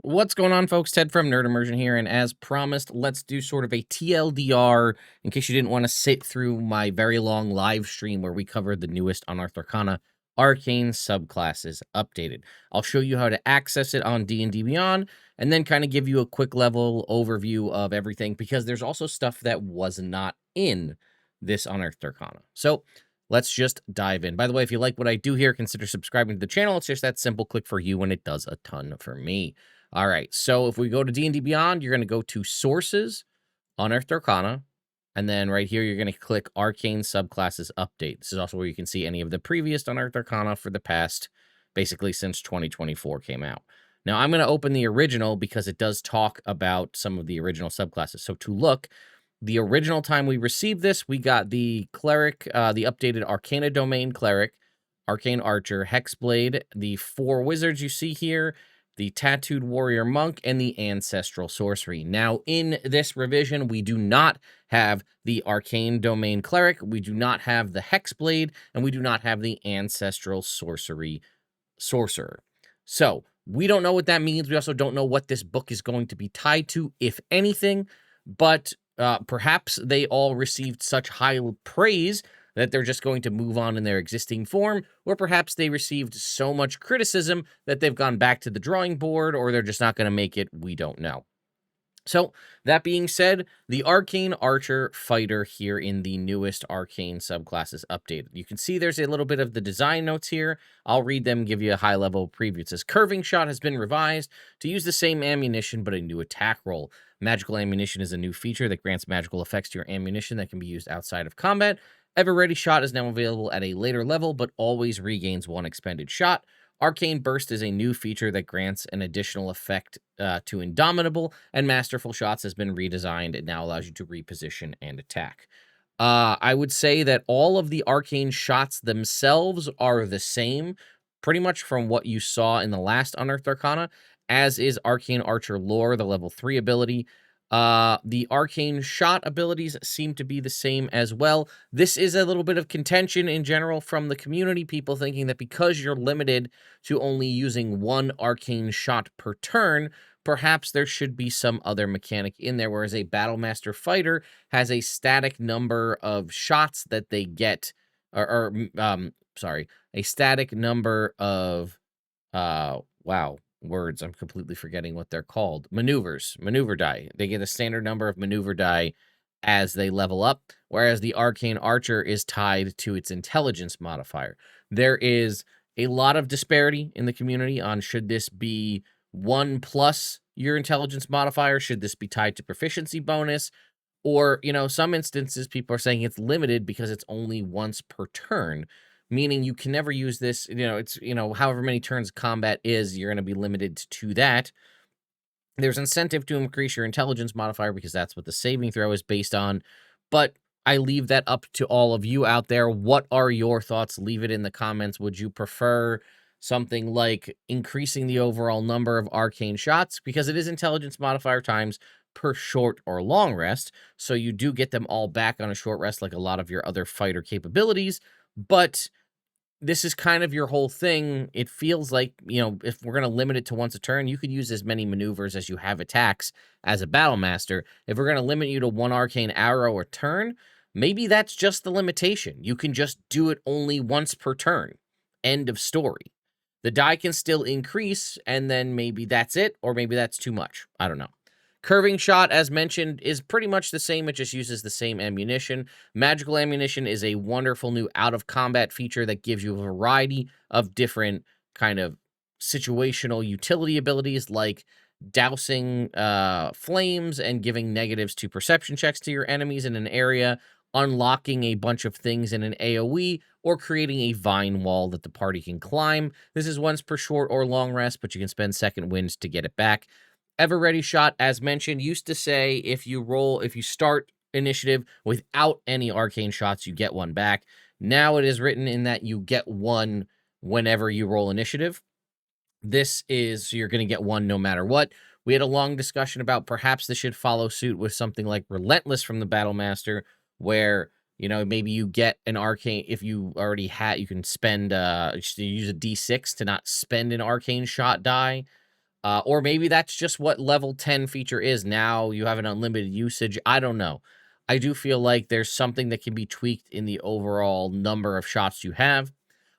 What's going on, folks? Ted from Immersion here, and as promised, let's do sort of a TLDR in case you didn't want to sit through my very long live stream where we covered the newest Unearthed Arcana Arcane Subclasses Updated. I'll show you how to access it on D&D Beyond, and then kind of give you a quick level overview of everything, because there's also stuff that was not in this Unearthed Arcana. So let's just dive in. By the way, if you like what I do here, consider subscribing to the channel. It's just that simple click for you, and it does a ton for me. All right, so if we go to D&D Beyond, you're going to go to Sources, Unearthed Arcana, and then right here, you're going to click Arcane Subclasses Update. This is also where you can see any of the previous Unearthed Arcana for the past, basically since 2024 came out. Now, I'm going to open the original because it does talk about some of the original subclasses. So to look, the original time we received this, we got the Cleric, the updated Arcana Domain Cleric, Arcane Archer, Hexblade, the 4 wizards you see here, the Tattooed Warrior Monk, and the Ancestral Sorcery. Now, in this revision, we do not have the Arcane Domain Cleric, we do not have the Hexblade, and we do not have the Ancestral Sorcery Sorcerer. So, we don't know what that means. We also don't know what this book is going to be tied to, if anything, but perhaps they all received such high praise that they're just going to move on in their existing form, or perhaps they received so much criticism that they've gone back to the drawing board, or they're just not going to make it. We don't know. So, that being said, the Arcane Archer Fighter here in the newest Arcane Subclasses updated. You can see there's a little bit of the design notes here. I'll read them, give you a high-level preview. It says, Curving Shot has been revised to use the same ammunition, but a new attack roll. Magical Ammunition is a new feature that grants magical effects to your ammunition that can be used outside of combat. Ever-Ready Shot is now available at a later level, but always regains 1 expended shot. Arcane Burst is a new feature that grants an additional effect to Indomitable, and Masterful Shots has been redesigned. It now allows you to reposition and attack. I would say that all of the Arcane shots themselves are the same, pretty much from what you saw in the last Unearthed Arcana, as is Arcane Archer Lore, the level 3 ability. The Arcane Shot abilities seem to be the same as well. This is a little bit of contention in general from the community, people thinking that because you're limited to only using 1 Arcane Shot per turn, perhaps there should be some other mechanic in there, whereas a Battlemaster Fighter has a static number of shots that they get, a static number of, wow, words. I'm completely forgetting what they're called. Maneuver die. They get a standard number of maneuver die as they level up, whereas the Arcane Archer is tied to its intelligence modifier. There is a lot of disparity in the community on should this be 1 plus your intelligence modifier, should this be tied to proficiency bonus, or, some instances people are saying it's limited because it's only once per turn, meaning you can never use this. It's, however many turns combat is, you're going to be limited to that. There's incentive to increase your intelligence modifier because that's what the saving throw is based on. But I leave that up to all of you out there. What are your thoughts? Leave it in the comments. Would you prefer something like increasing the overall number of arcane shots? Because it is intelligence modifier times per short or long rest. So you do get them all back on a short rest like a lot of your other fighter capabilities. But this is kind of your whole thing. It feels like, if we're going to limit it to once a turn, you could use as many maneuvers as you have attacks as a Battlemaster. If we're going to limit you to 1 arcane arrow a turn, maybe that's just the limitation. You can just do it only once per turn. End of story. The die can still increase, and then maybe that's it, or maybe that's too much. I don't know. Curving Shot, as mentioned, is pretty much the same. It just uses the same ammunition. Magical Ammunition is a wonderful new out-of-combat feature that gives you a variety of different kind of situational utility abilities, like dousing flames and giving negatives to perception checks to your enemies in an area, unlocking a bunch of things in an AoE, or creating a vine wall that the party can climb. This is once per short or long rest, but you can spend second winds to get it back. Ever-Ready Shot, as mentioned, used to say if you start initiative without any arcane shots, you get 1 back. Now it is written in that you get 1 whenever you roll initiative. This is, so you're going to get 1 no matter what. We had a long discussion about perhaps this should follow suit with something like Relentless from the Battlemaster, where, maybe you get an arcane, if you already had, you can spend, use a D6 to not spend an arcane shot die. Or maybe that's just what level 10 feature is. Now you have an unlimited usage. I don't know. I do feel like there's something that can be tweaked in the overall number of shots you have.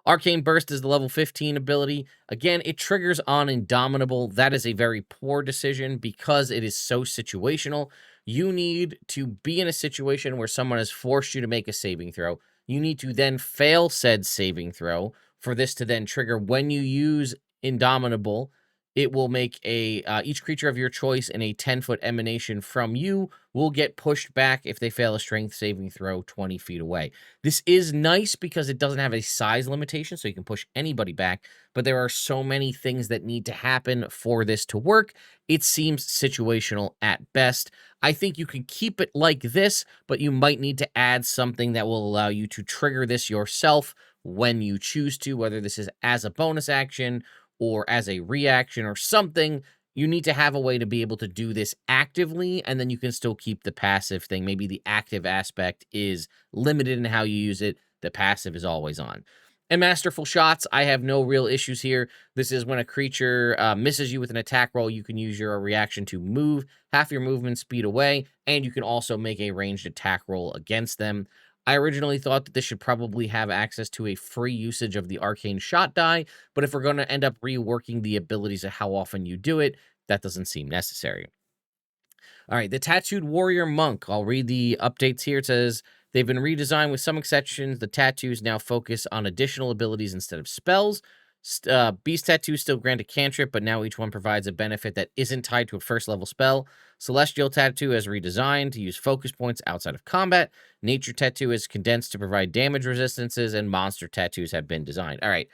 Arcane Burst is the level 15 ability. Again, it triggers on Indomitable. That is a very poor decision because it is so situational. You need to be in a situation where someone has forced you to make a saving throw. You need to then fail said saving throw for this to then trigger. When you use Indomitable, it will make each creature of your choice in a 10-foot emanation from you will get pushed back if they fail a strength saving throw 20 feet away. This is nice because it doesn't have a size limitation, so you can push anybody back, but there are so many things that need to happen for this to work. It seems situational at best. I think you can keep it like this, but you might need to add something that will allow you to trigger this yourself when you choose to, whether this is as a bonus action or as a reaction or something. You need to have a way to be able to do this actively, and then you can still keep the passive thing. Maybe the active aspect is limited in how you use it. The passive is always on. And Masterful Shots, I have no real issues here. This is when a creature misses you with an attack roll, you can use your reaction to move half your movement speed away, and you can also make a ranged attack roll against them. I originally thought that this should probably have access to a free usage of the Arcane Shot die, but if we're going to end up reworking the abilities of how often you do it, that doesn't seem necessary. All right, the Tattooed Warrior Monk. I'll read the updates here. It says, they've been redesigned with some exceptions. The tattoos now focus on additional abilities instead of spells. Beast tattoos still grant a cantrip, but now each one provides a benefit that isn't tied to a first level spell. Celestial tattoo is redesigned to use focus points outside of combat. Nature tattoo is condensed to provide damage resistances, and monster tattoos have been designed. All right,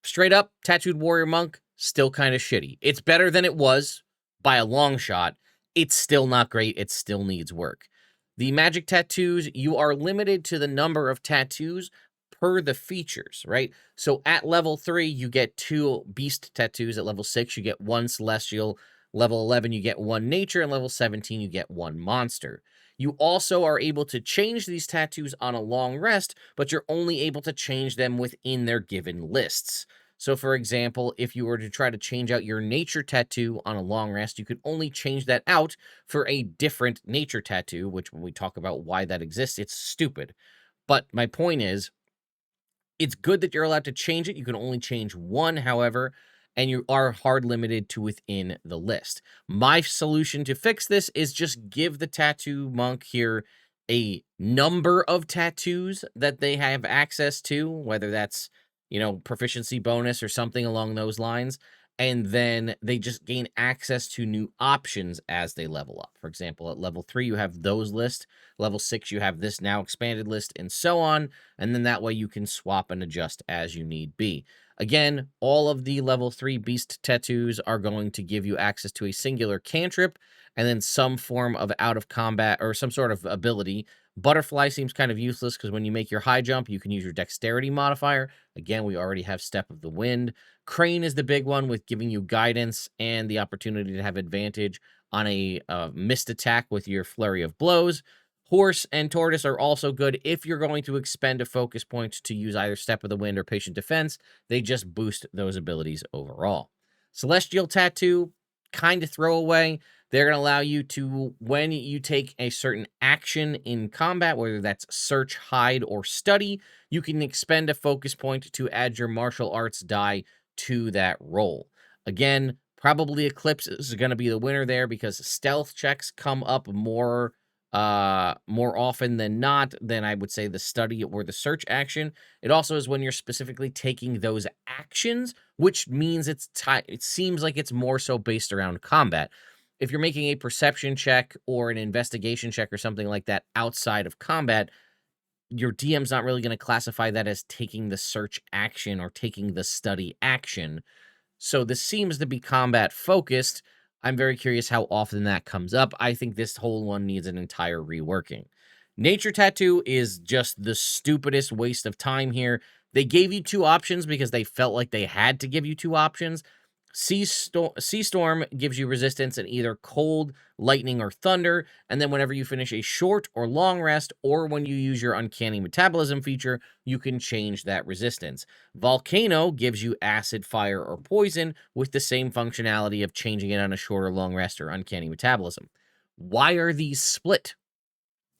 straight up, Tattooed Warrior Monk, still kind of shitty. It's better than it was by a long shot. It's still not great. It still needs work. The magic tattoos, you are limited to the number of tattoos per the features, right? So at level 3, you get 2 beast tattoos. At level 6, you get 1 celestial. Level 11, you get 1 nature. And level 17, you get 1 monster. You also are able to change these tattoos on a long rest, but you're only able to change them within their given lists. So, for example, if you were to try to change out your nature tattoo on a long rest, you could only change that out for a different nature tattoo, which when we talk about why that exists, it's stupid. But my point is, it's good that you're allowed to change it. You can only change 1, however, and you are hard limited to within the list. My solution to fix this is just give the tattoo monk here a number of tattoos that they have access to, whether that's, proficiency bonus or something along those lines. And then they just gain access to new options as they level up. For example, at level 3, you have those lists. Level 6, you have this now expanded list, and so on. And then that way you can swap and adjust as you need be. Again, all of the level 3 beast tattoos are going to give you access to a singular cantrip and then some form of out of combat or some sort of ability. Butterfly seems kind of useless because when you make your high jump, you can use your dexterity modifier. Again, we already have Step of the Wind. Crane is the big one with giving you guidance and the opportunity to have advantage on a missed attack with your flurry of blows. Horse and Tortoise are also good if you're going to expend a focus point to use either Step of the Wind or Patient Defense. They just boost those abilities overall. Celestial Tattoo, kind of throwaway. They're going to allow you to, when you take a certain action in combat, whether that's search, hide, or study, you can expend a focus point to add your martial arts die to that roll. Again, probably Eclipse is going to be the winner there because stealth checks come up more often than not than I would say the study or the search action. It also is when you're specifically taking those actions, which means it seems like it's more so based around combat. If you're making a perception check or an investigation check or something like that outside of combat, your DM's not really going to classify that as taking the search action or taking the study action. So this seems to be combat focused. I'm very curious how often that comes up. I think this whole one needs an entire reworking. Nature Tattoo is just the stupidest waste of time here. They gave you 2 options because they felt like they had to give you 2 options. Sea Storm gives you resistance in either cold, lightning, or thunder, and then whenever you finish a short or long rest, or when you use your Uncanny Metabolism feature, you can change that resistance. Volcano gives you acid, fire, or poison with the same functionality of changing it on a short or long rest or Uncanny Metabolism. Why are these split?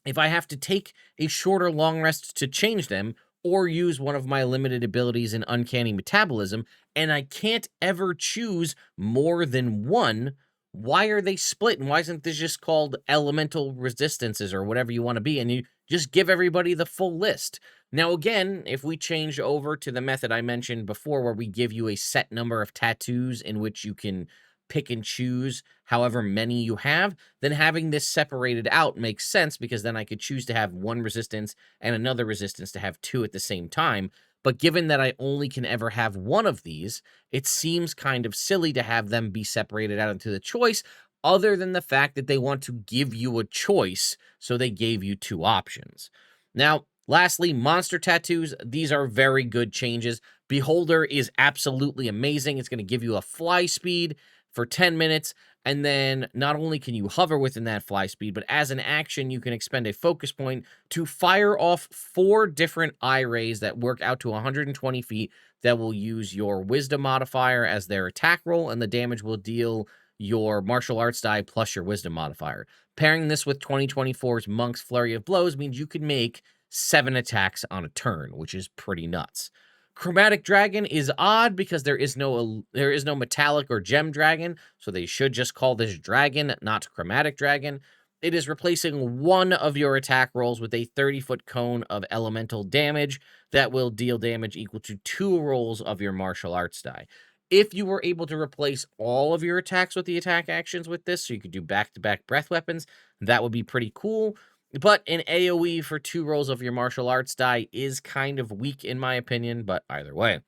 If I have to take a short or long rest to change them, or use one of my limited abilities in Uncanny Metabolism, and I can't ever choose more than one, why are they split? And why isn't this just called elemental resistances or whatever you want to be? And you just give everybody the full list. Now, again, if we change over to the method I mentioned before, where we give you a set number of tattoos in which you can pick and choose however many you have, then having this separated out makes sense, because then I could choose to have one resistance and another resistance to have two at the same time. But given that I only can ever have one of these, it seems kind of silly to have them be separated out into the choice, other than the fact that they want to give you a choice, so they gave you two options. Now, lastly, monster tattoos. These are very good changes. Beholder is absolutely amazing. It's going to give you a fly speed for 10 minutes, and then not only can you hover within that fly speed, but as an action, you can expend a focus point to fire off 4 different eye rays that work out to 120 feet that will use your wisdom modifier as their attack roll, and the damage will deal your martial arts die plus your wisdom modifier. Pairing this with 2024's Monk's Flurry of Blows means you can make 7 attacks on a turn, which is pretty nuts. Chromatic Dragon is odd because there is no metallic or gem dragon, so they should just call this dragon, not Chromatic Dragon. It is replacing one of your attack rolls with a 30-foot cone of elemental damage that will deal damage equal to 2 rolls of your martial arts die. If you were able to replace all of your attacks with the attack actions with this, so you could do back-to-back breath weapons, that would be pretty cool. But an AoE for 2 rolls of your martial arts die is kind of weak in my opinion, but either way.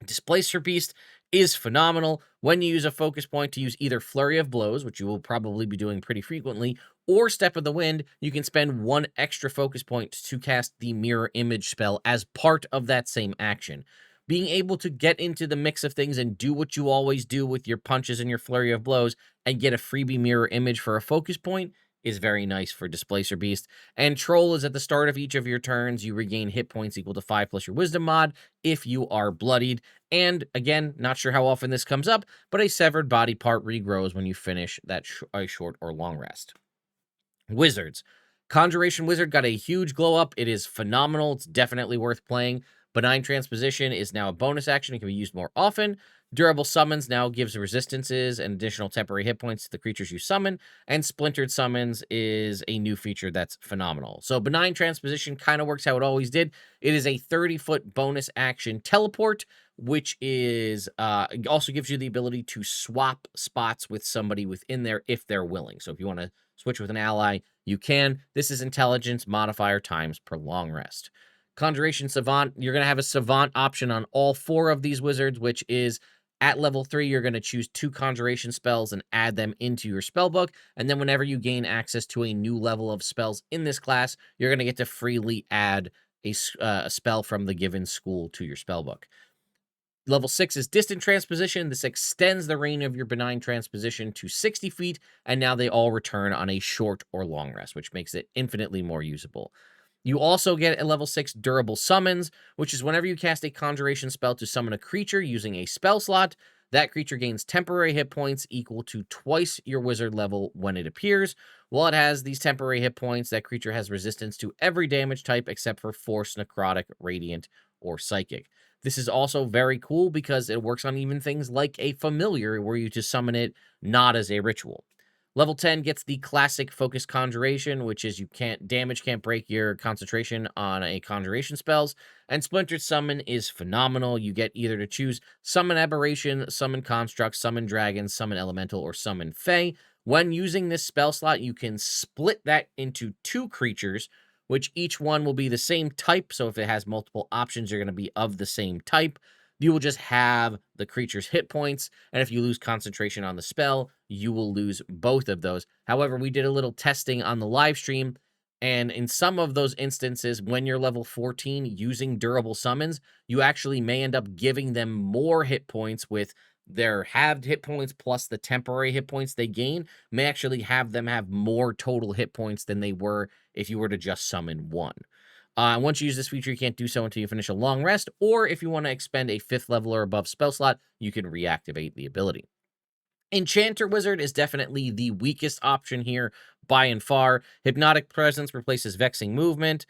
Displacer Beast is phenomenal when you use a focus point to use either Flurry of Blows, which you will probably be doing pretty frequently, or Step of the Wind. You can spend 1 extra focus point to cast the Mirror Image spell as part of that same action. Being able to get into the mix of things and do what you always do with your punches and your Flurry of Blows and get a freebie Mirror Image for a focus point is very nice for Displacer Beast. And Troll is at the start of each of your turns. You regain hit points equal to 5 plus your Wisdom mod if you are bloodied. And again, not sure how often this comes up, but a severed body part regrows when you finish that a short or long rest. Wizards. Conjuration Wizard got a huge glow up. It is phenomenal. It's definitely worth playing. Benign Transposition is now a bonus action. It can be used more often. Durable Summons now gives resistances and additional temporary hit points to the creatures you summon. And Splintered Summons is a new feature that's phenomenal. So Benign Transposition kind of works how it always did. It is a 30-foot bonus action teleport, which is also gives you the ability to swap spots with somebody within there if they're willing. So if you want to switch with an ally, you can. This is intelligence modifier times per long rest. Conjuration Savant, you're going to have a Savant option on all 4 of these wizards, which is at level 3, you're going to choose 2 conjuration spells and add them into your spellbook. And then whenever you gain access to a new level of spells in this class, you're going to get to freely add a spell from the given school to your spellbook. Level 6 is Distant Transposition. This extends the range of your Benign Transposition to 60 feet, and now they all return on a short or long rest, which makes it infinitely more usable. You also get a level 6 Durable Summons, which is whenever you cast a conjuration spell to summon a creature using a spell slot, that creature gains temporary hit points equal to twice your wizard level when it appears. While it has these temporary hit points, that creature has resistance to every damage type except for Force, Necrotic, Radiant, or Psychic. This is also very cool because it works on even things like a familiar, where you just summon it not as a ritual. Level 10 gets the classic Focus Conjuration, which is damage can't break your concentration on a conjuration spells. And Splintered Summon is phenomenal. You get either to choose Summon Aberration, Summon Construct, Summon Dragon, Summon Elemental, or Summon Fae. When using this spell slot, you can split that into 2 creatures, which each one will be the same type. So if it has multiple options, you're going to be of the same type. You will just have the creature's hit points, and if you lose concentration on the spell, you will lose both of those. However, we did a little testing on the live stream, and in some of those instances, when you're level 14 using durable summons, you actually may end up giving them more hit points with their halved hit points plus the temporary hit points they gain may actually have them have more total hit points than they were if you were to just summon one. Once you use this feature, you can't do so until you finish a long rest, or if you want to expend a 5th level or above spell slot, you can reactivate the ability. Enchanter Wizard is definitely the weakest option here by and far. Hypnotic Presence replaces Vexing Movement.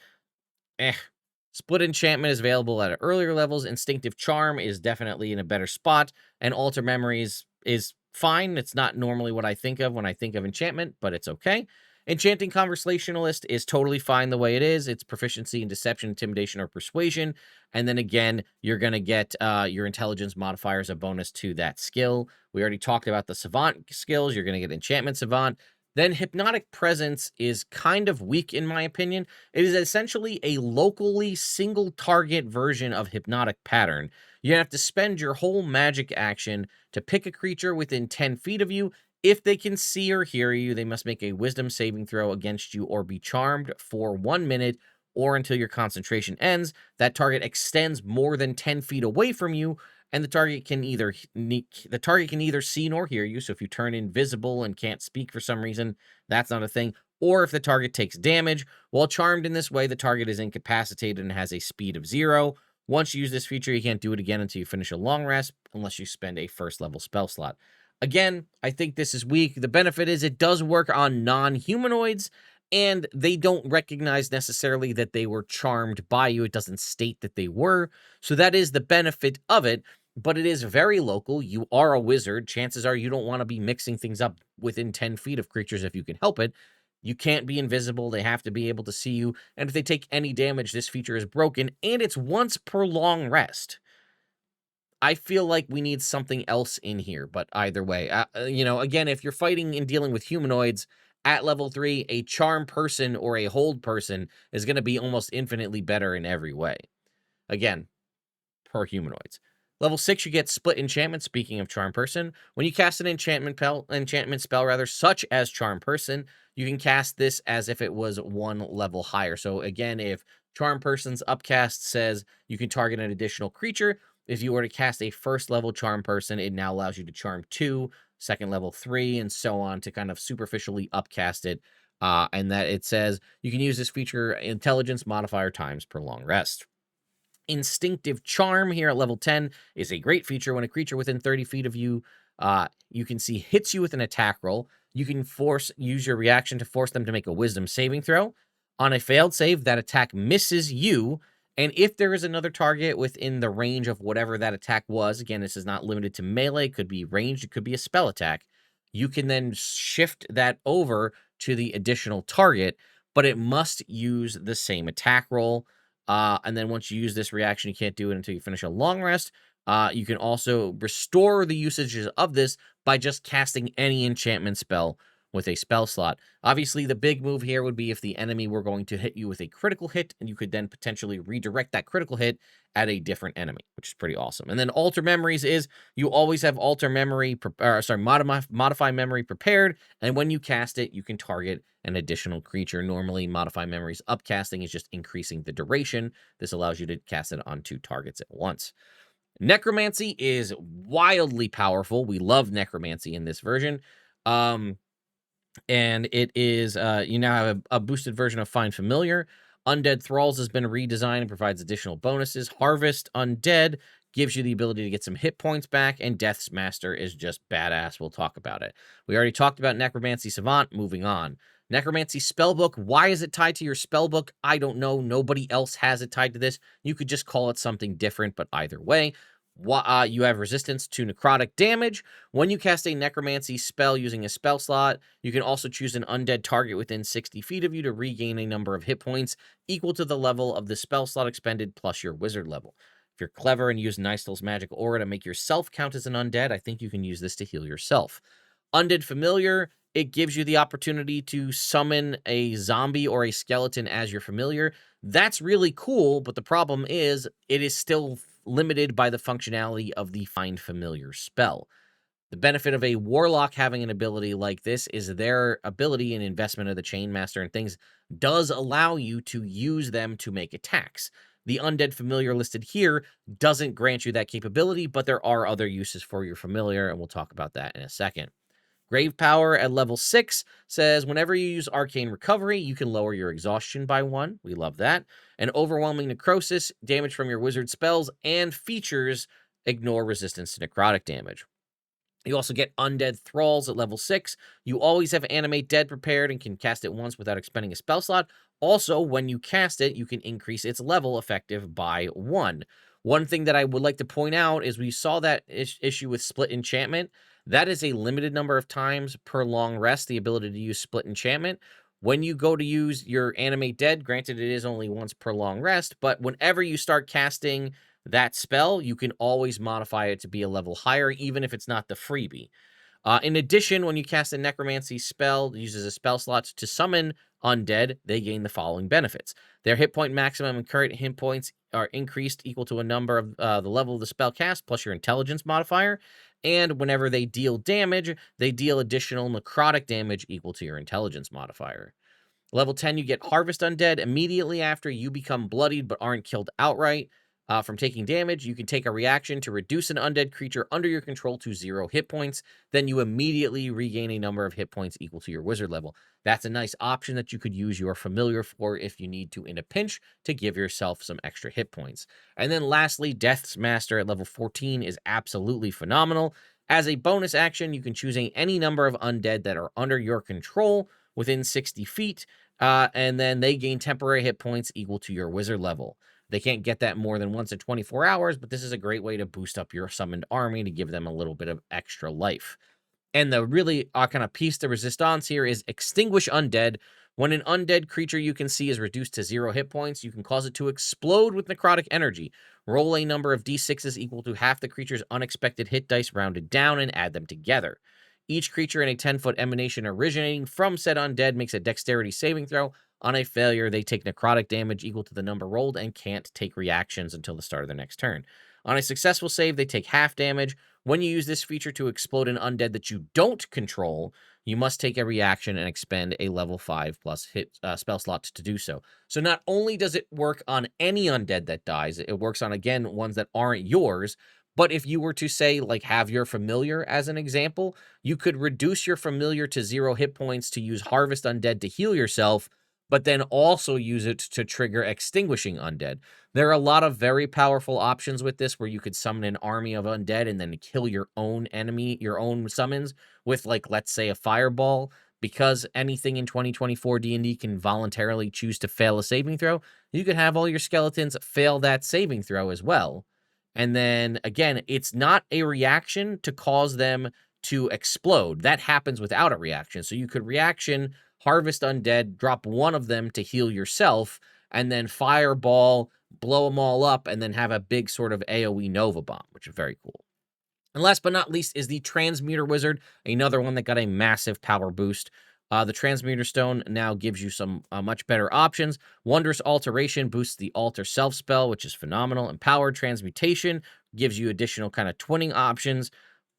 Split Enchantment is available at earlier levels. Instinctive Charm is definitely in a better spot. And Alter Memories is fine. It's not normally what I think of when I think of enchantment, but it's okay. Enchanting Conversationalist is totally fine the way it is. It's proficiency in Deception, Intimidation, or Persuasion. And then again, you're going to get your Intelligence modifier as a bonus to that skill. We already talked about the Savant skills. You're going to get Enchantment Savant. Then Hypnotic Presence is kind of weak in my opinion. It is essentially a locally single target version of Hypnotic Pattern. You have to spend your whole magic action to pick a creature within 10 feet of you. If they can see or hear you, they must make a wisdom saving throw against you or be charmed for 1 minute or until your concentration ends. That target extends more than 10 feet away from you, and the target can either see nor hear you. So if you turn invisible and can't speak for some reason, that's not a thing. Or if the target takes damage. While charmed in this way, the target is incapacitated and has a speed of 0. Once you use this feature, you can't do it again until you finish a long rest, unless you spend a 1st level spell slot. Again, I think this is weak. The benefit is it does work on non-humanoids, and they don't recognize necessarily that they were charmed by you. It doesn't state that they were. So that is the benefit of it, but it is very local. You are a wizard. Chances are you don't want to be mixing things up within 10 feet of creatures if you can help it. You can't be invisible. They have to be able to see you. And if they take any damage, this feature is broken, and it's once per long rest. I feel like we need something else in here, but either way, again, if you're fighting and dealing with humanoids at level 3, a charm person or a hold person is going to be almost infinitely better in every way. Again, per humanoids. Level 6, you get Split Enchantment. Speaking of Charm Person, when you cast an enchantment spell, such as Charm Person, you can cast this as if it was 1 level higher. So again, if Charm Person's upcast says you can target an additional creature, if you were to cast a 1st level Charm Person, it now allows you to charm 2, 2nd level 3, and so on to kind of superficially upcast it. And that it says you can use this feature Intelligence modifier times per long rest. Instinctive Charm here at level 10 is a great feature. When a creature within 30 feet of you, you can see hits you with an attack roll. You can use your reaction to force them to make a wisdom saving throw. On a failed save, that attack misses you. And if there is another target within the range of whatever that attack was, again, this is not limited to melee, it could be ranged, it could be a spell attack, you can then shift that over to the additional target, but it must use the same attack roll. And then once you use this reaction, you can't do it until you finish a long rest. You can also restore the usages of this by just casting any enchantment spell with a spell slot. Obviously, the big move here would be if the enemy were going to hit you with a critical hit, and you could then potentially redirect that critical hit at a different enemy, which is pretty awesome. And then Alter Memories is you always have Modify Memory prepared, and when you cast it, you can target an additional creature. Normally, Modify Memory's upcasting is just increasing the duration. This allows you to cast it on 2 targets at once. Necromancy is wildly powerful. We love Necromancy in this version. And it is, you now have a boosted version of Find Familiar. Undead Thralls has been redesigned and provides additional bonuses. Harvest Undead gives you the ability to get some hit points back, and Death's Master is just badass. We'll talk about it. We already talked about Necromancy Savant. Moving on. Necromancy Spellbook. Why is it tied to your Spellbook? I don't know. Nobody else has it tied to this. You could just call it something different, but either way. You have resistance to necrotic damage. When you cast a necromancy spell using a spell slot, you can also choose an undead target within 60 feet of you to regain a number of hit points equal to the level of the spell slot expended plus your wizard level. If you're clever and use Nystul's magic aura to make yourself count as an undead, I think you can use this to heal yourself. Undead Familiar, it gives you the opportunity to summon a zombie or a skeleton as your familiar. That's really cool, but the problem is it is still limited by the functionality of the Find Familiar spell. The benefit of a warlock having an ability like this is their ability and investment of the Chainmaster and things does allow you to use them to make attacks. The undead familiar listed here doesn't grant you that capability, but there are other uses for your familiar, and we'll talk about that in a second. Grave Power at level 6 says whenever you use Arcane Recovery, you can lower your exhaustion by 1. We love that. And Overwhelming Necrosis, damage from your wizard spells and features ignore resistance to necrotic damage. You also get Undead Thralls at level 6. You always have Animate Dead prepared and can cast it once without expending a spell slot. Also, when you cast it, you can increase its level effective by 1. One thing that I would like to point out is we saw that issue with Split Enchantment. That is a limited number of times per long rest, the ability to use Split Enchantment. When you go to use your Animate Dead, granted it is only once per long rest, but whenever you start casting that spell, you can always modify it to be a level higher, even if it's not the freebie. In addition, when you cast a necromancy spell that uses a spell slot to summon undead, they gain the following benefits. Their hit point maximum and current hit points are increased equal to a number of the level of the spell cast plus your intelligence modifier. And whenever they deal damage, they deal additional necrotic damage equal to your intelligence modifier. Level 10, you get Harvest Undead. Immediately after you become bloodied but aren't killed outright from taking damage, you can take a reaction to reduce an undead creature under your control to 0 hit points. Then you immediately regain a number of hit points equal to your wizard level. That's a nice option that you could use your familiar for if you need to in a pinch to give yourself some extra hit points. And then lastly, Death's Master at level 14 is absolutely phenomenal. As a bonus action, you can choose any number of undead that are under your control within 60 feet, and then they gain temporary hit points equal to your wizard level. They can't get that more than once in 24 hours, but this is a great way to boost up your summoned army to give them a little bit of extra life. And the really kind of piece de resistance here is Extinguish Undead. When an undead creature you can see is reduced to 0 hit points, you can cause it to explode with necrotic energy. Roll a number of d6s equal to half the creature's unexpected hit dice rounded down and add them together. Each creature in a 10-foot emanation originating from said undead makes a dexterity saving throw. On a failure, they take necrotic damage equal to the number rolled and can't take reactions until the start of their next turn. On a successful save, they take half damage. When you use this feature to explode an undead that you don't control, you must take a reaction and expend a level 5 plus hit spell slot to do so. So not only does it work on any undead that dies, it works on, again, ones that aren't yours. But if you were to say, like, have your familiar as an example, you could reduce your familiar to 0 hit points to use Harvest Undead to heal yourself, but then also use it to trigger Extinguishing Undead. There are a lot of very powerful options with this where you could summon an army of undead and then kill your own enemy, your own summons with, like, let's say a fireball. Because anything in 2024 D&D can voluntarily choose to fail a saving throw, you could have all your skeletons fail that saving throw as well. And then again, it's not a reaction to cause them to explode. That happens without a reaction. So you could reaction, Harvest Undead, drop one of them to heal yourself, and then fireball, blow them all up, and then have a big sort of AoE Nova Bomb, which is very cool. And last but not least is the Transmuter Wizard, another one that got a massive power boost. The Transmuter Stone now gives you some much better options. Wondrous Alteration boosts the Alter Self spell, which is phenomenal. Empowered Transmutation gives you additional kind of twinning options.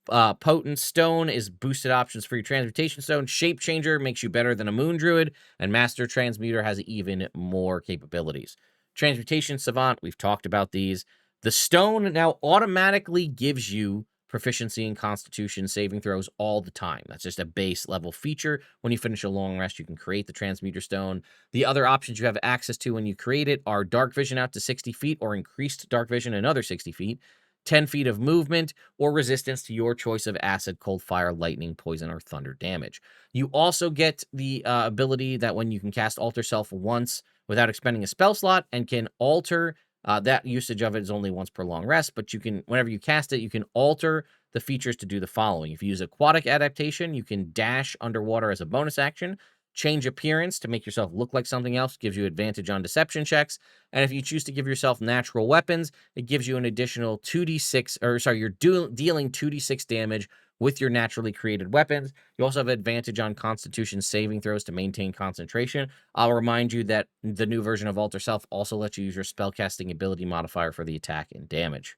Potent Stone is boosted options for your Transmutation Stone. Shape Changer makes you better than a Moon Druid. And Master Transmuter has even more capabilities. Transmutation Savant, we've talked about these. The Stone now automatically gives you proficiency in Constitution saving throws all the time. That's just a base level feature. When you finish a long rest, you can create the Transmuter Stone. The other options you have access to when you create it are Dark Vision out to 60 feet or increased Dark Vision another 60 feet, 10 feet of movement, or resistance to your choice of acid, cold, fire, lightning, poison, or thunder damage. You also get the ability that when you can cast Alter Self once without expending a spell slot and can alter that usage of it is only once per long rest, but you can, whenever you cast it, you can alter the features to do the following. If you use Aquatic Adaptation, you can dash underwater as a bonus action, change appearance to make yourself look like something else, gives you advantage on deception checks, and if you choose to give yourself natural weapons, it gives you an additional 2d6, or sorry, you're dealing 2d6 damage with your naturally created weapons. You also have advantage on Constitution saving throws to maintain concentration. I'll remind you that the new version of Alter Self also lets you use your spellcasting ability modifier for the attack and damage.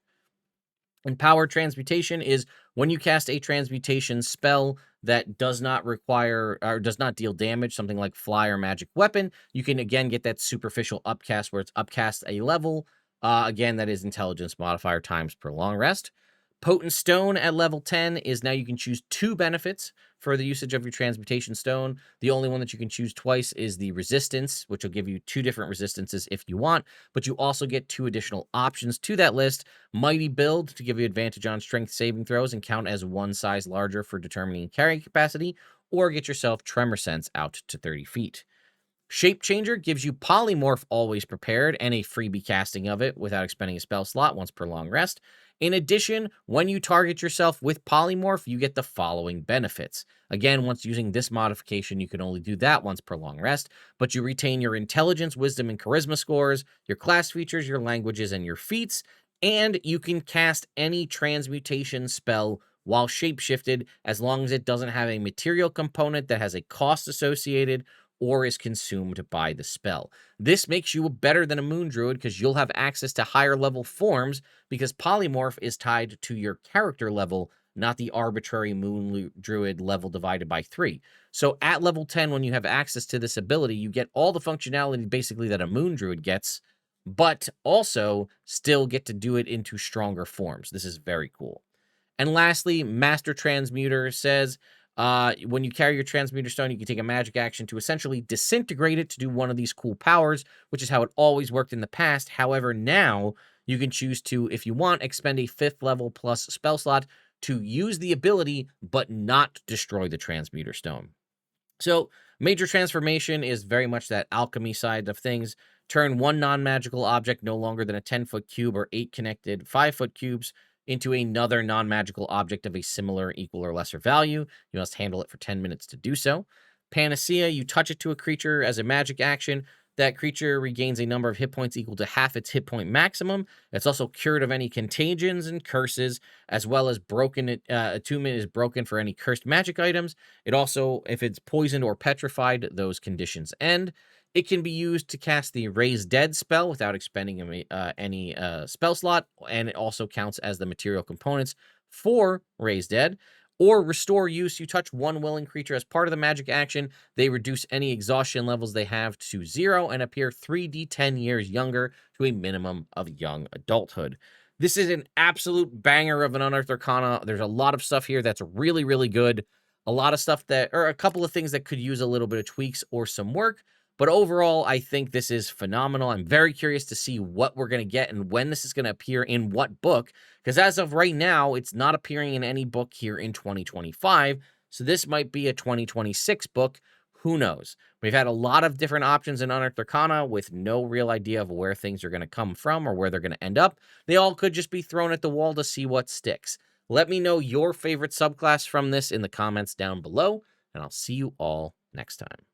Empowered Transmutation is when you cast a transmutation spell that does not require or does not deal damage, something like Fly or Magic Weapon, you can again get that superficial upcast where it's upcast a level Again, that is intelligence modifier times per long rest. Potent Stone at level 10 is now you can choose 2 benefits for the usage of your Transmutation Stone. The only one that you can choose twice is the Resistance, which will give you 2 different resistances if you want, but you also get 2 additional options to that list. Mighty Build to give you advantage on strength saving throws and count as 1 size larger for determining carrying capacity, or get yourself Tremor Sense out to 30 feet. Shape Changer gives you Polymorph always prepared and a freebie casting of it without expending a spell slot once per long rest. In addition, when you target yourself with Polymorph, you get the following benefits. Again, once using this modification, you can only do that once per long rest, but you retain your intelligence, wisdom, and charisma scores, your class features, your languages, and your feats, and you can cast any transmutation spell while shapeshifted as long as it doesn't have a material component that has a cost associated or is consumed by the spell. This makes you better than a Moon Druid because you'll have access to higher level forms because Polymorph is tied to your character level, not the arbitrary Moon Druid level divided by 3. So at level 10, when you have access to this ability, you get all the functionality basically that a Moon Druid gets, but also still get to do it into stronger forms. This is very cool. And lastly, Master Transmuter says, when you carry your Transmuter Stone, you can take a magic action to essentially disintegrate it to do one of these cool powers, which is how it always worked in the past. However, now you can choose to, if you want, expend a 5th level plus spell slot to use the ability, but not destroy the Transmuter Stone. So, Major Transformation is very much that alchemy side of things. Turn 1 non-magical object no longer than a 10-foot cube or 8 connected 5-foot cubes into another non-magical object of a similar, equal, or lesser value. You must handle it for 10 minutes to do so. Panacea, you touch it to a creature as a magic action. That creature regains a number of hit points equal to half its hit point maximum. It's also cured of any contagions and curses, as well as broken. Attunement is broken for any cursed magic items. It also, if it's poisoned or petrified, those conditions end. It can be used to cast the Raise Dead spell without expending any spell slot, and it also counts as the material components for Raise Dead. Or Restore Use, you touch 1 willing creature as part of the magic action. They reduce any exhaustion levels they have to 0 and appear 3d10 years younger to a minimum of young adulthood. This is an absolute banger of an Unearthed Arcana. There's a lot of stuff here that's really, really good. A lot of stuff that, or a couple of things that could use a little bit of tweaks or some work. But overall, I think this is phenomenal. I'm very curious to see what we're going to get and when this is going to appear in what book, because as of right now, it's not appearing in any book here in 2025. So this might be a 2026 book. Who knows? We've had a lot of different options in Unearthed Arcana with no real idea of where things are going to come from or where they're going to end up. They all could just be thrown at the wall to see what sticks. Let me know your favorite subclass from this in the comments down below, and I'll see you all next time.